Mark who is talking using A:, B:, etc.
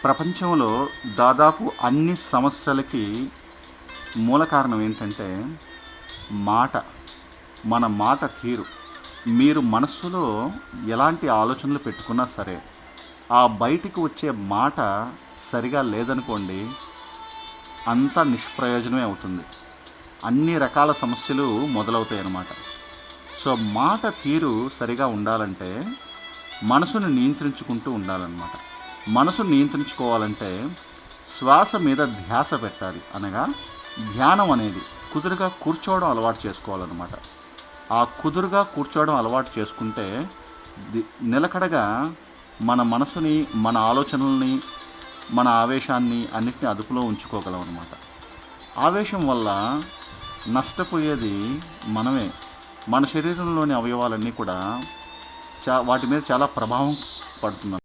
A: ప్రపంచంలో దాదాపు అన్ని సమస్యలకి మూల కారణం ఏంటంటే మాట, మన మాట తీరు. మీరు మనస్సులో ఎలాంటి ఆలోచనలు పెట్టుకున్నా సరే, ఆ బయటికి వచ్చే మాట సరిగా లేదనుకోండి, అంతా నిష్ప్రయోజనమే అవుతుంది. అన్ని రకాల సమస్యలు మొదలవుతాయి అన్నమాట. సో మాట తీరు సరిగా ఉండాలంటే మనసును నియంత్రించుకుంటూ ఉండాలన్నమాట. మనసును నియంత్రించుకోవాలంటే శ్వాస మీద ధ్యాస పెట్టాలి, అనగా ధ్యానం అనేది కుదురుగా కూర్చోవడం అలవాటు చేసుకోవాలన్నమాట. ఆ కుదురుగా కూర్చోవడం అలవాటు చేసుకుంటే నిలకడగా మన మనసుని, మన ఆలోచనల్ని, మన ఆవేశాన్ని అన్నిటిని అదుపులో ఉంచుకోగలం అన్నమాట. ఆవేశం వల్ల నష్టపోయేది మనమే. మన శరీరంలోని అవయవాలన్నీ కూడా వాటి మీద చాలా ప్రభావం పడుతుంది.